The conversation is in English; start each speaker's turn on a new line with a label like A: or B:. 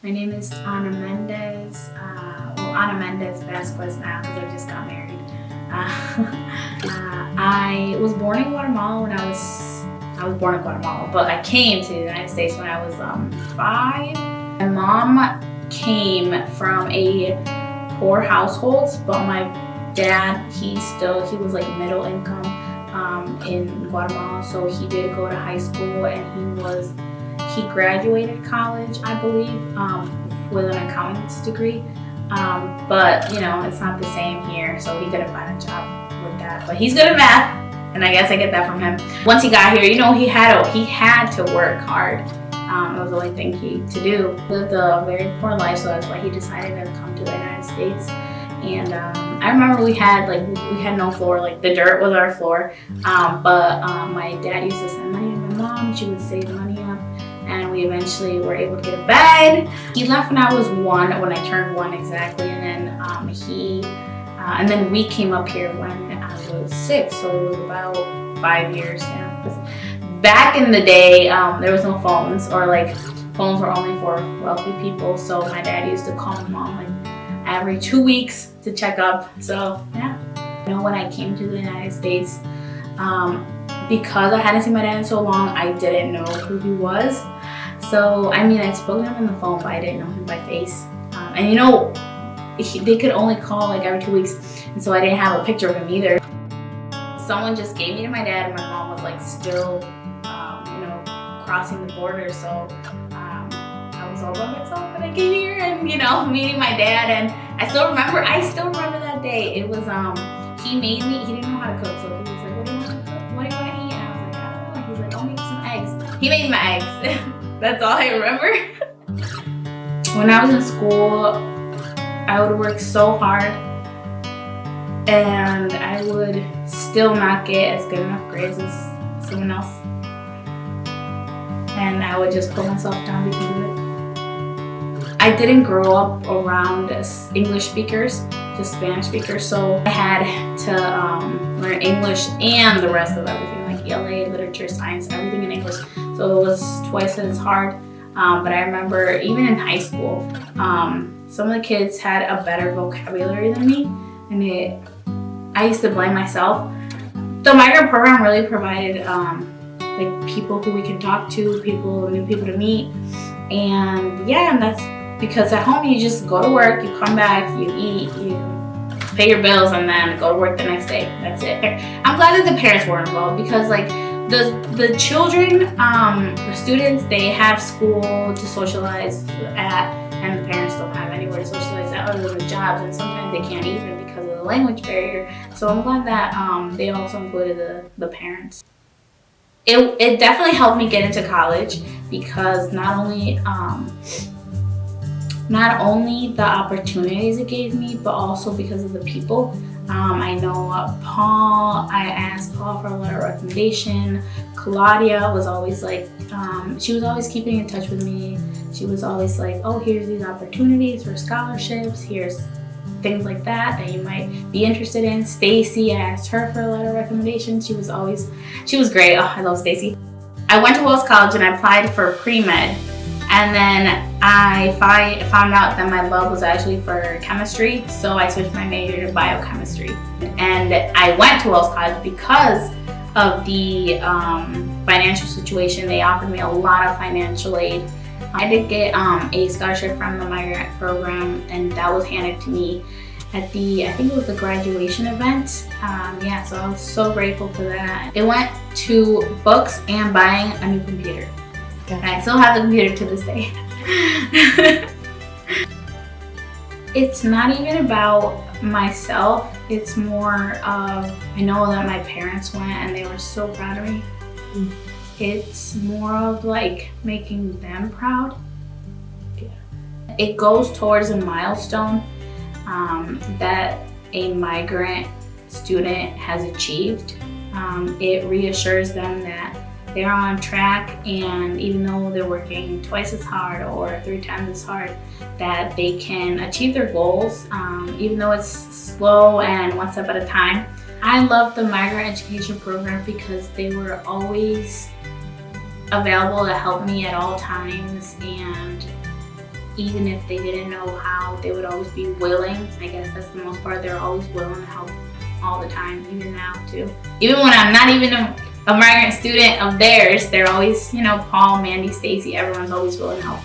A: My name is Ana Mendez. Ana Mendez Vasquez now because I just got married. I was born in Guatemala when I was born in Guatemala, but I came to the United States when I was 5. My mom came from a poor household, but my dad, he was like middle income in Guatemala, so he did go to high school and he graduated college, I believe, with an accountant's degree. But you know, it's not the same here, so he couldn't find a job with that. But he's good at math, and I guess I get that from him. Once he got here, you know, he had to work hard. It was the only thing to do. He lived a very poor life, so that's why he decided to come to the United States. And I remember we had no floor, like the dirt was our floor. But my dad used to send money to my mom. She would save money up, and we eventually were able to get a bed. He left when I was 1, when I turned 1 exactly, and then we came up here when I was 6, so it was about 5 years. Yeah. Back in the day, there was no phones, or like phones were only for wealthy people. So my dad used to call my mom like every 2 weeks to check up. So yeah, you know, when I came to the United States, because I hadn't seen my dad in so long, I didn't know who he was. So I mean, I spoke to him on the phone, but I didn't know him by face. And you know, they could only call like every 2 weeks, and so I didn't have a picture of him either. Someone just gave me to my dad, and my mom was like still, crossing the border. So I was all by myself when I came here, and meeting my dad. And I still remember that day. It was he made me. He didn't know how to cook, so he was like, "What do you want to cook? What do you want to eat?" And I was like, "I don't know." He's like, "I'll make some eggs." He made my eggs. That's all I remember. When I was in school, I would work so hard, and I would still not get as good enough grades as someone else. And I would just put myself down because of it. I didn't grow up around English speakers, just Spanish speakers, so I had to learn English and the rest of everything, like ELA, literature, science, everything in English. So it was twice as hard. But I remember even in high school, some of the kids had a better vocabulary than me, and I used to blame myself. The Migrant program really provided like people who we can talk to, new people to meet. And yeah, and that's because at home you just go to work, you come back, you eat, you pay your bills, and then go to work the next day. That's it. I'm glad that the parents were involved, because like the children, the students, they have school to socialize at, and the parents don't have anywhere to socialize at other than jobs, and sometimes they can't even because of the language barrier. So I'm glad that they also included the parents. It definitely helped me get into college, because not only the opportunities it gave me, but also because of the people. I know Paul, I asked Paul for a letter of recommendation. Claudia was always like, she was always keeping in touch with me. She was always like, oh, here's these opportunities for scholarships, here's things like that you might be interested in. Stacy, I asked her for a letter of recommendation. She was great. Oh, I love Stacy. I went to Wells College and I applied for pre-med, and then I found out that my love was actually for chemistry, so I switched my major to biochemistry. And I went to Wells College because of the financial situation. They offered me a lot of financial aid. I did get a scholarship from the Migrant program, and that was handed to me at I think it was the graduation event. So I was so grateful for that. It went to books and buying a new computer. Okay. And I still have the computer to this day. It's not even about myself. It's more of, I know that my parents went and they were so proud of me. It's more of like making them proud. Yeah. It goes towards a milestone that a migrant student has achieved. It reassures them that they're on track, and even though they're working twice as hard or 3 times as hard, that they can achieve their goals, even though it's slow and one step at a time. I love the migrant education program because they were always available to help me at all times, and even if they didn't know how, they would always be willing. I guess that's the most part. They're always willing to help all the time, even now too. Even when I'm not even a migrant student of theirs, they're always, Paul, Mandy, Stacy, everyone's always willing to help.